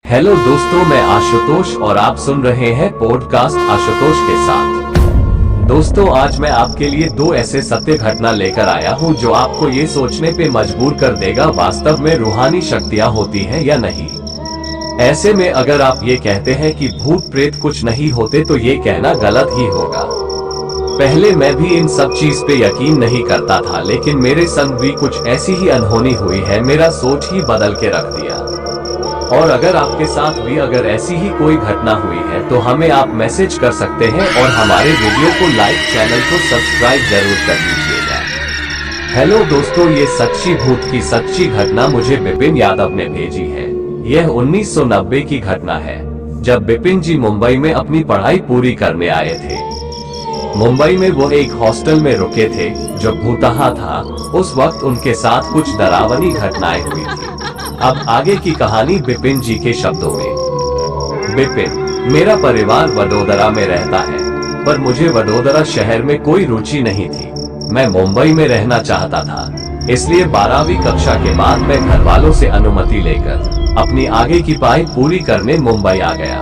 Hello दोस्तों, मैं आशुतोष और आप सुन रहे हैं पॉडकास्ट आशुतोष के साथ। दोस्तों, आज मैं आपके लिए दो ऐसे सत्य घटना लेकर आया हूं जो आपको ये सोचने पे मजबूर कर देगा वास्तव में रूहानी शक्तियां होती हैं या नहीं। ऐसे में अगर आप ये कहते हैं कि भूत प्रेत कुछ नहीं होते तो ये कहना गलत ही होगा। पहले मैं भी इन सब चीज पे यकीन नहीं करता था, लेकिन मेरे संग भी कुछ ऐसी ही अनहोनी हुई है, मेरा सोच ही बदल के रख दिया। और अगर आपके साथ भी अगर ऐसी ही कोई घटना हुई है तो हमें आप मैसेज कर सकते हैं और हमारे वीडियो को लाइक, चैनल को सब्सक्राइब जरूर कर लीजिएगा। हेलो दोस्तों, ये सच्ची भूत की सच्ची घटना मुझे बिपिन यादव ने भेजी है। यह 1990 की घटना है, जब बिपिन जी मुंबई में अपनी पढ़ाई पूरी करने आए थे। मुंबई में वो एक हॉस्टल में रुके थे जो भूतहा था। उस वक्त उनके साथ कुछ डरावनी घटनाएं हुई थी। अब आगे की कहानी बिपिन जी के शब्दों में। बिपिन, मेरा परिवार वडोदरा में रहता है, पर मुझे वडोदरा शहर में कोई रुचि नहीं थी। मैं मुंबई में रहना चाहता था, इसलिए 12वीं कक्षा के बाद मैं घर वालों से अनुमति लेकर अपनी आगे की पढ़ाई पूरी करने मुंबई आ गया।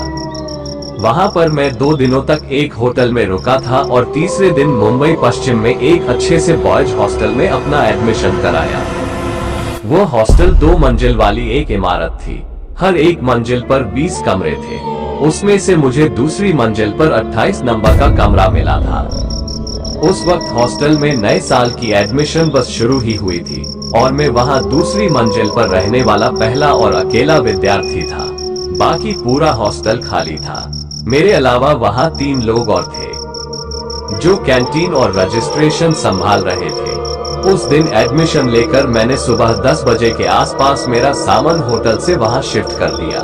वहां पर मैं 2 दिनों तक एक होटल में रुका था और तीसरे दिन मुंबई पश्चिम में एक अच्छे से बॉयज हॉस्टल में अपना एडमिशन कराया। वो हॉस्टल 2 मंजिल वाली एक इमारत थी। हर एक मंजिल पर 20 कमरे थे। उसमें से मुझे दूसरी मंजिल पर 28 नंबर का कमरा मिला था। उस वक्त हॉस्टल में नए साल की एडमिशन बस शुरू ही हुई थी और मैं वहां दूसरी मंजिल पर रहने वाला पहला और अकेला विद्यार्थी था। बाकी पूरा हॉस्टल खाली था। मेरे अलावा वहां 3 लोग और थे जो कैंटीन और रजिस्ट्रेशन संभाल रहे थे। उस दिन एडमिशन लेकर मैंने सुबह 10 बजे के आसपास मेरा सामान होटल से वहां शिफ्ट कर दिया।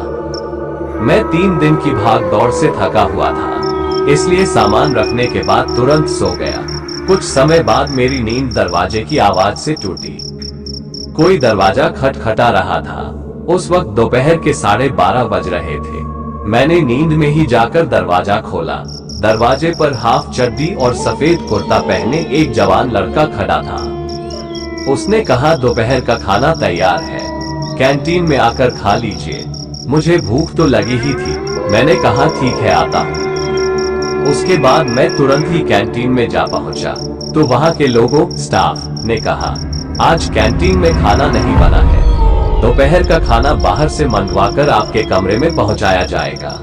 मैं 3 दिन की भाग दौड़ से थका हुआ था, इसलिए सामान रखने के बाद तुरंत सो गया। कुछ समय बाद मेरी नींद दरवाजे की आवाज से टूटी। कोई दरवाजा खटखटा रहा था। उस वक्त दोपहर के 12:30 बज रहे थे। मैंने नींद में ही जाकर दरवाजा खोला। दरवाजे पर हाफ चड्डी और सफेद कुर्ता पहने एक जवान लड़का खड़ा था। उसने कहा, दोपहर का खाना तैयार है, कैंटीन में आकर खा लीजिए। मुझे भूख तो लगी ही थी। मैंने कहा, ठीक है, आता हूँ। उसके बाद मैं तुरंत ही कैंटीन में जा पहुंचा तो वहां के लोगों, स्टाफ ने कहा, आज कैंटीन में खाना नहीं बना है, दोपहर का खाना बाहर से मंगवाकर आपके कमरे में पहुंचाया जाएगा।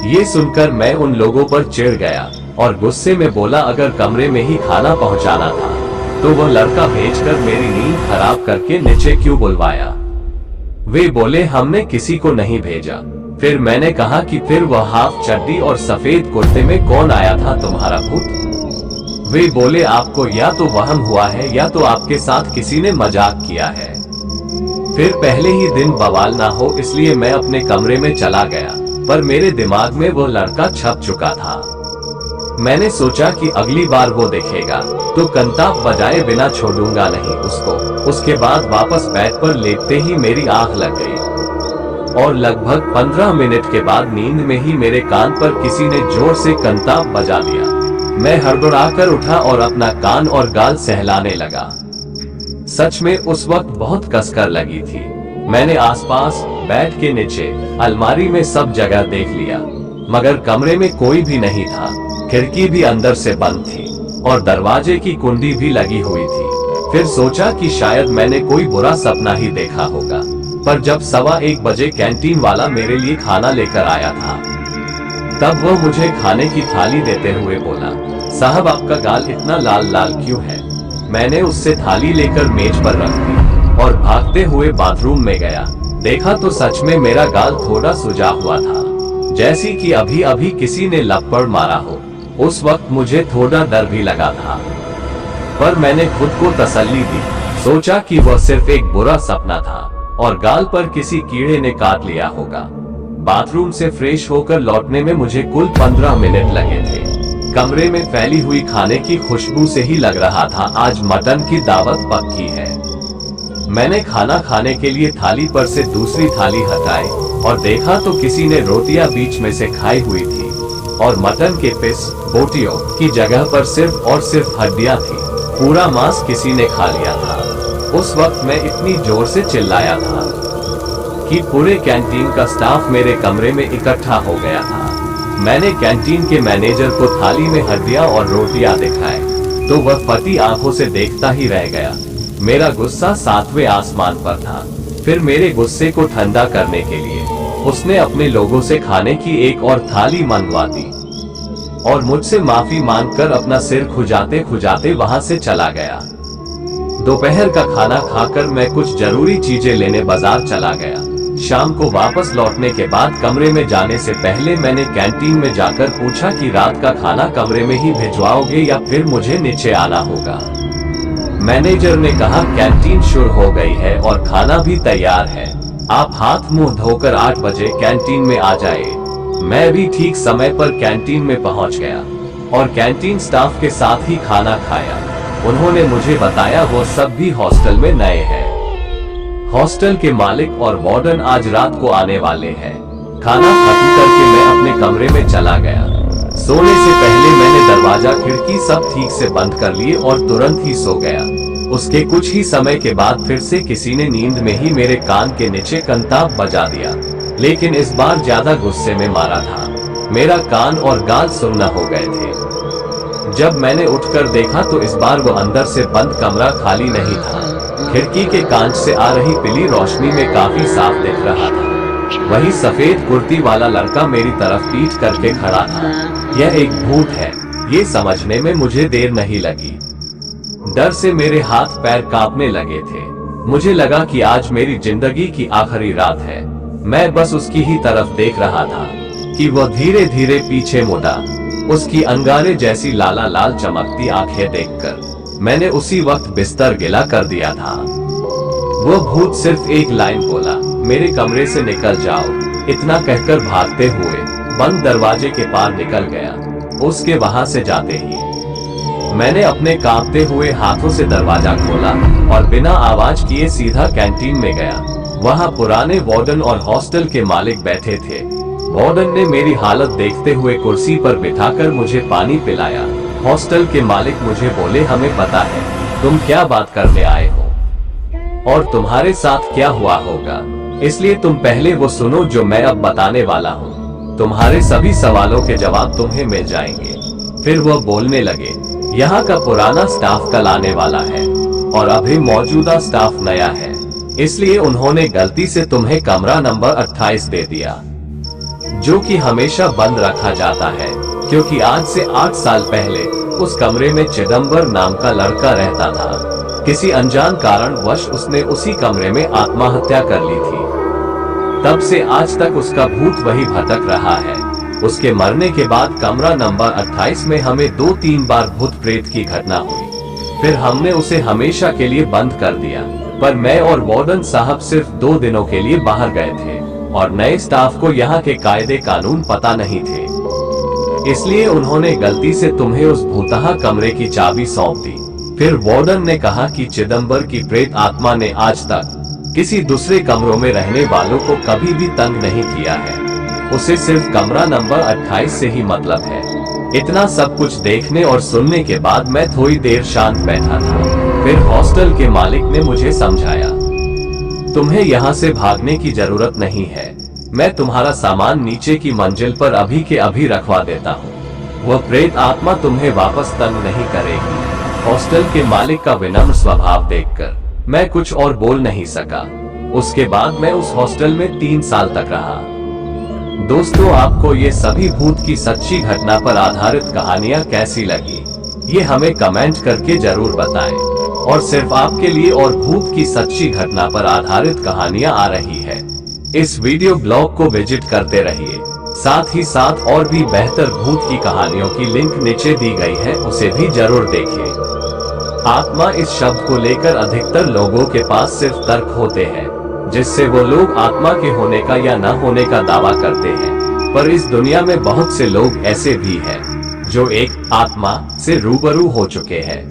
ये सुनकर मैं उन लोगों पर चिढ़ गया और गुस्से में बोला, अगर कमरे में ही खाना पहुंचाना था तो वो लड़का भेजकर मेरी नींद खराब करके नीचे क्यों बुलवाया। वे बोले, हमने किसी को नहीं भेजा। फिर मैंने कहा कि फिर वह हाफ चड्डी और सफेद कुर्ते में कौन आया था, तुम्हारा भूत? वे बोले, आपको या तो वहम हुआ है या तो आपके साथ किसी ने मजाक किया है। फिर पहले ही दिन बवाल ना हो इसलिए मैं अपने कमरे में चला गया, पर मेरे दिमाग में वो लड़का छप चुका था। मैंने सोचा कि अगली बार वो देखेगा तो कंताप बजाए बिना छोड़ूंगा नहीं उसको। उसके बाद वापस बेड पर लेटते ही मेरी आंख लग गई और लगभग 15 मिनट के बाद नींद में ही मेरे कान पर किसी ने जोर से कंताप बजा दिया। मैं हड़बड़ाकर उठा और अपना कान और गाल सहलाने लगा। सच में उस वक्त बहुत कसकर लगी थी। मैंने आसपास, बेड के नीचे, अलमारी में सब जगह देख लिया, मगर कमरे में कोई भी नहीं था। खिड़की भी अंदर से बंद थी और दरवाजे की कुंडी भी लगी हुई थी। फिर सोचा कि शायद मैंने कोई बुरा सपना ही देखा होगा, पर जब 1:15 बजे कैंटीन वाला मेरे लिए खाना लेकर आया था, तब वो मुझे खाने की थाली देते हुए बोला, साहब आपका गाल इतना लाल लाल क्यों है? मैंने उससे थाली लेकर मेज पर रख दी और भागते हुए बाथरूम में गया। देखा तो सच में मेरा गाल थोड़ा सूजा हुआ था, जैसी कि अभी अभी किसी ने लपड़ मारा हो। उस वक्त मुझे थोड़ा डर भी लगा था, पर मैंने खुद को तसल्ली दी। सोचा कि वह सिर्फ एक बुरा सपना था और गाल पर किसी कीड़े ने काट लिया होगा। बाथरूम से फ्रेश होकर लौटने में मुझे कुल 15 मिनट लगे थे। कमरे में फैली हुई खाने की खुशबू से ही लग रहा था आज मटन की दावत पक्की है। मैंने खाना खाने के लिए थाली पर से दूसरी थाली हटाई और देखा तो किसी ने रोटियां बीच में से खाई हुई थी और मटन के पीस, बोटियों की जगह पर सिर्फ और सिर्फ हड्डियां थी। पूरा मांस किसी ने खा लिया था। उस वक्त मैं इतनी जोर से चिल्लाया था कि पूरे कैंटीन का स्टाफ मेरे कमरे में इकट्ठा हो गया था। मैंने कैंटीन के मैनेजर को थाली में हड्डियां और रोटियां दिखाए तो वह फटी आंखों से देखता ही रह गया। मेरा गुस्सा 7वें आसमान पर था। फिर मेरे गुस्से को ठंडा करने के लिए उसने अपने लोगों से खाने की एक और थाली मंगवा दी और मुझसे माफी मांगकर अपना सिर खुजाते खुजाते वहां से चला गया। दोपहर का खाना खाकर मैं कुछ जरूरी चीजें लेने बाजार चला गया। शाम को वापस लौटने के बाद कमरे में जाने से पहले मैंने कैंटीन में जाकर पूछा कि रात का खाना कमरे में ही भिजवाओगे या फिर मुझे नीचे आना होगा। मैनेजर ने कहा कैंटीन शुरू हो गई है और खाना भी तैयार है, आप हाथ मुंह धोकर 8 बजे कैंटीन में आ जाए। मैं भी ठीक समय पर कैंटीन में पहुंच गया और कैंटीन स्टाफ के साथ ही खाना खाया। उन्होंने मुझे बताया वो सब भी हॉस्टल में नए हैं। हॉस्टल के मालिक और वार्डन आज रात को आने वाले हैं। खाना खत्म करके मैं अपने कमरे में चला गया। सोने से पहले मैंने दरवाजा खिड़की सब ठीक से बंद कर लिए और तुरंत ही सो गया। उसके कुछ ही समय के बाद फिर से किसी ने नींद में ही मेरे कान के नीचे कंताब बजा दिया, लेकिन इस बार ज्यादा गुस्से में मारा था। मेरा कान और गाल सुन्न हो गए थे। जब मैंने उठकर देखा तो इस बार वो अंदर से बंद कमरा खाली नहीं था। खिड़की के कांच से आ रही पीली रोशनी में काफी साफ दिख रहा था। वही सफेद कुर्ती वाला लड़का मेरी तरफ पीठ करके खड़ा था। यह एक भूत है, ये समझने में मुझे देर नहीं लगी। डर से मेरे हाथ पैर कांपने लगे थे। मुझे लगा कि आज मेरी जिंदगी की आखिरी रात है। मैं बस उसकी ही तरफ देख रहा था कि वह धीरे धीरे पीछे मुड़ा। उसकी अंगारे जैसी लाला लाल चमकती आंखें देखकर मैंने उसी वक्त बिस्तर गिला कर दिया था। वो भूत सिर्फ एक लाइन बोला, मेरे कमरे से निकल जाओ। इतना कहकर भागते हुए बंद दरवाजे के पार निकल गया। उसके वहां से जाते ही मैंने अपने कांपते हुए हाथों से दरवाजा खोला और बिना आवाज किए सीधा कैंटीन में गया। वहां पुराने वार्डन और हॉस्टल के मालिक बैठे थे। वार्डन ने मेरी हालत देखते हुए कुर्सी पर बिठाकर मुझे पानी पिलाया। हॉस्टल के मालिक मुझे बोले, हमें पता है तुम क्या बात करने आए हो और तुम्हारे साथ क्या हुआ होगा, इसलिए तुम पहले वो सुनो जो मैं अब बताने वाला हूँ। तुम्हारे सभी सवालों के जवाब तुम्हें मिल जाएंगे। फिर वह बोलने लगे, यहाँ का पुराना स्टाफ कल आने वाला है और अभी मौजूदा स्टाफ नया है, इसलिए उन्होंने गलती से तुम्हें कमरा नंबर 28 दे दिया, जो कि हमेशा बंद रखा जाता है, क्योंकि आज से 8 साल पहले उस कमरे में चिदंबर नाम का लड़का रहता था। किसी अनजान कारणवश उसने उसी कमरे में आत्महत्या कर ली थी। तब से आज तक उसका भूत वही भटक रहा है। उसके मरने के बाद कमरा नंबर 28 में हमें 2-3 बार भूत प्रेत की घटना हुई। फिर हमने उसे हमेशा के लिए बंद कर दिया, पर मैं और वार्डन साहब सिर्फ 2 दिनों के लिए बाहर गए थे और नए स्टाफ को यहाँ के कायदे कानून पता नहीं थे, इसलिए उन्होंने गलती से तुम्हें उस भूतहा कमरे की चाबी सौंप दी। फिर वार्डन ने कहा कि चिदंबर की प्रेत आत्मा ने आज तक किसी दूसरे कमरों में रहने वालों को कभी भी तंग नहीं किया है। उसे सिर्फ कमरा नंबर 28 से ही मतलब है। इतना सब कुछ देखने और सुनने के बाद मैं थोड़ी देर शांत बैठा था। फिर हॉस्टल के मालिक ने मुझे समझाया, तुम्हें यहाँ से भागने की जरूरत नहीं है, मैं तुम्हारा सामान नीचे की मंजिल पर अभी के अभी रखवा देता हूँ। वह प्रेत आत्मा तुम्हें वापस तंग नहीं करेगी। हॉस्टल के मालिक का विनम्र स्वभाव देखकर मैं कुछ और बोल नहीं सका। उसके बाद मैं उस हॉस्टल में 3 साल तक रहा। दोस्तों, आपको ये सभी भूत की सच्ची घटना पर आधारित कहानियां कैसी लगी, ये हमें कमेंट करके जरूर बताएं। और सिर्फ आपके लिए और भूत की सच्ची घटना पर आधारित कहानियां आ रही है। इस वीडियो ब्लॉग को विजिट करते रहिए। साथ ही साथ और भी बेहतर भूत की कहानियों की लिंक नीचे दी गई है, उसे भी जरूर देखें। आत्मा इस शब्द को लेकर अधिकतर लोगों के पास सिर्फ तर्क होते हैं, जिससे वो लोग आत्मा के होने का या न होने का दावा करते हैं। पर इस दुनिया में बहुत से लोग ऐसे भी हैं जो एक आत्मा से रूबरू हो चुके हैं।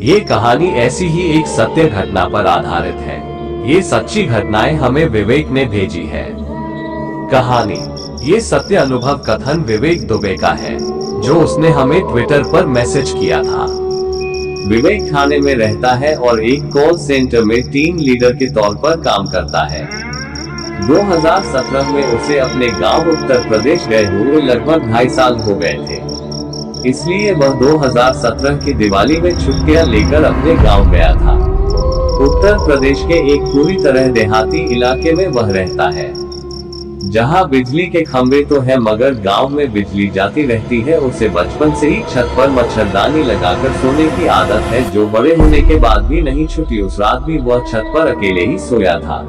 ये कहानी ऐसी ही एक सत्य घटना पर आधारित है। ये सच्ची घटनाएं हमें विवेक ने भेजी है। कहानी, ये सत्य अनुभव कथन विवेक दुबे का है, जो उसने हमें ट्विटर पर मैसेज किया था। विवेक थाने में रहता है और एक कॉल सेंटर में टीम लीडर के तौर पर काम करता है। 2017 में उसे अपने गांव उत्तर प्रदेश गए हुए लगभग 2.5 साल हो गए थे। इसलिए वह 2017 की दिवाली में छुट्टियां लेकर अपने गांव गया था। उत्तर प्रदेश के एक पूरी तरह देहाती इलाके में वह रहता है, जहां बिजली के खंभे तो है मगर गांव में बिजली जाती रहती है। उसे बचपन से ही छत पर मच्छरदानी लगाकर सोने की आदत है, जो बड़े होने के बाद भी नहीं छूटी। उस रात भी वह छत पर अकेले ही सोया था।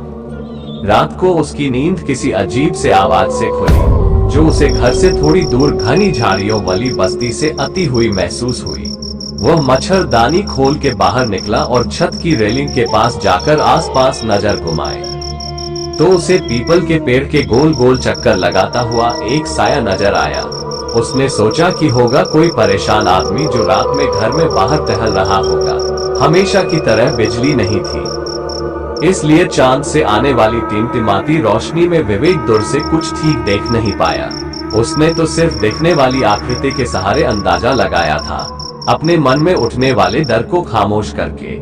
रात को उसकी नींद किसी अजीब से आवाज से खुली, जो उसे घर से थोड़ी दूर घनी झाड़ियों वाली बस्ती से आती हुई महसूस हुई। वह मच्छरदानी खोल के बाहर निकला और छत की रेलिंग के पास जाकर आसपास नजर घुमाए तो उसे पीपल के पेड़ के गोल गोल चक्कर लगाता हुआ एक साया नजर आया। उसने सोचा कि होगा कोई परेशान आदमी जो रात में घर में बाहर टहल रहा होगा। हमेशा की तरह बिजली नहीं थी, इसलिए चांद से आने वाली टिमटिमाती रोशनी में विवेक दूर से कुछ ठीक देख नहीं पाया। उसने तो सिर्फ दिखने वाली आकृति के सहारे अंदाजा लगाया था, अपने मन में उठने वाले डर को खामोश करके।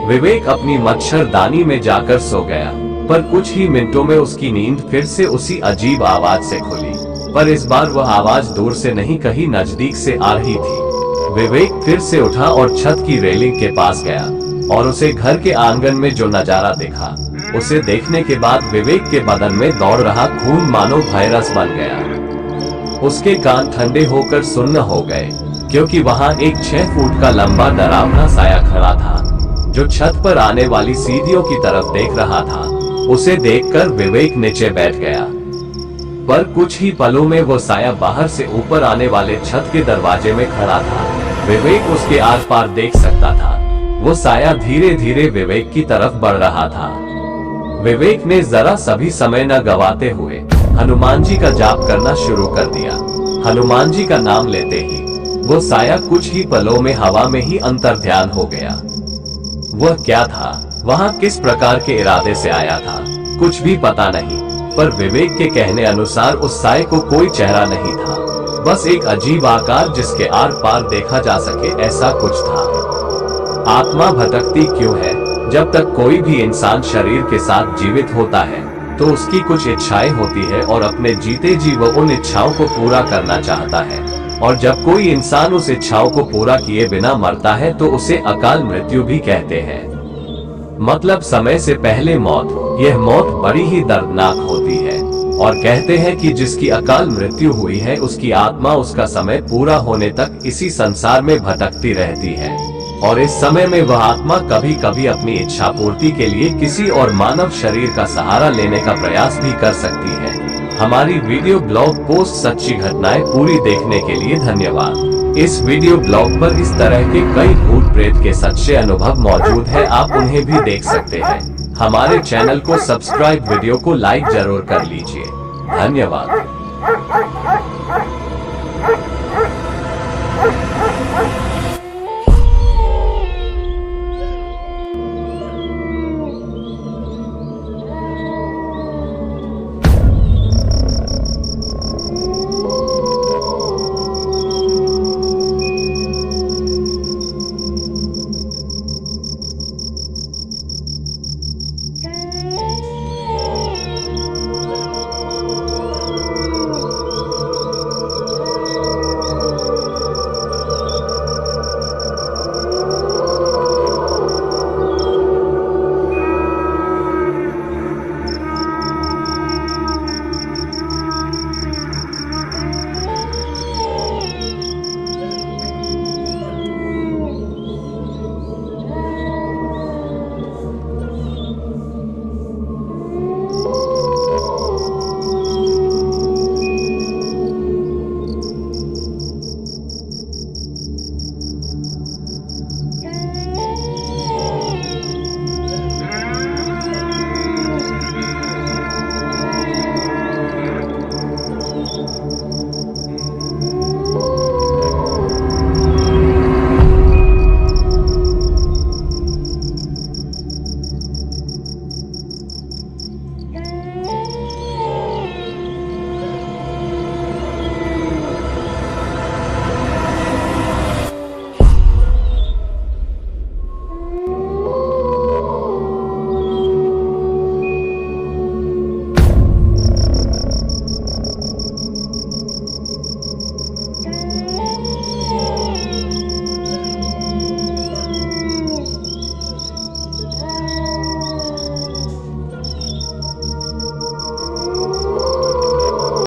विवेक अपनी मच्छरदानी में जाकर सो गया, पर कुछ ही मिनटों में उसकी नींद फिर से उसी अजीब आवाज से खुली, पर इस बार वह आवाज दूर से नहीं कहीं नजदीक से आ रही थी। विवेक फिर से उठा और छत की रेलिंग के पास गया और उसे घर के आंगन में जो नजारा देखा, उसे देखने के बाद विवेक के बदन में दौड़ रहा खून मानो वायरस बन गया। उसके कान ठंडे होकर सुन्न हो गए, क्योंकि वहां एक 6 फुट का लंबा डरावना साया खड़ा था, जो छत पर आने वाली सीढ़ियों की तरफ देख रहा था। उसे देखकर विवेक नीचे बैठ गया, पर कुछ ही पलों में वो साया बाहर से ऊपर आने वाले छत के दरवाजे में खड़ा था। विवेक उसके आर पार देख सकता था। वो साया धीरे धीरे विवेक की तरफ बढ़ रहा था। विवेक ने जरा सभी समय न गवाते हुए हनुमान जी का जाप करना शुरू कर दिया। हनुमान जी का नाम लेते ही वो साया कुछ ही पलों में हवा में ही अंतर्ध्यान हो गया। वह क्या था, वहां किस प्रकार के इरादे से आया था, कुछ भी पता नहीं, पर विवेक के कहने अनुसार उस साये को कोई चेहरा नहीं था, बस एक अजीब आकार जिसके आर पार देखा जा सके ऐसा कुछ था। आत्मा भटकती क्यों है? जब तक कोई भी इंसान शरीर के साथ जीवित होता है तो उसकी कुछ इच्छाएं होती है और अपने जीते जी वो उन इच्छाओं को पूरा करना चाहता है, और जब कोई इंसान उस इच्छाओं को पूरा किए बिना मरता है तो उसे अकाल मृत्यु भी कहते हैं। मतलब समय से पहले मौत। यह मौत बड़ी ही दर्दनाक होती है, और कहते हैं कि जिसकी अकाल मृत्यु हुई है उसकी आत्मा उसका समय पूरा होने तक इसी संसार में भटकती रहती है, और इस समय में वह आत्मा कभी कभी अपनी इच्छा पूर्ति के लिए किसी और मानव शरीर का सहारा लेने का प्रयास भी कर सकती है। हमारी वीडियो ब्लॉग पोस्ट सच्ची घटनाएं पूरी देखने के लिए धन्यवाद। इस वीडियो ब्लॉग पर इस तरह के कई भूत प्रेत के सच्चे अनुभव मौजूद हैं, आप उन्हें भी देख सकते हैं। हमारे चैनल को सब्सक्राइब, वीडियो को लाइक जरूर कर लीजिए। धन्यवाद।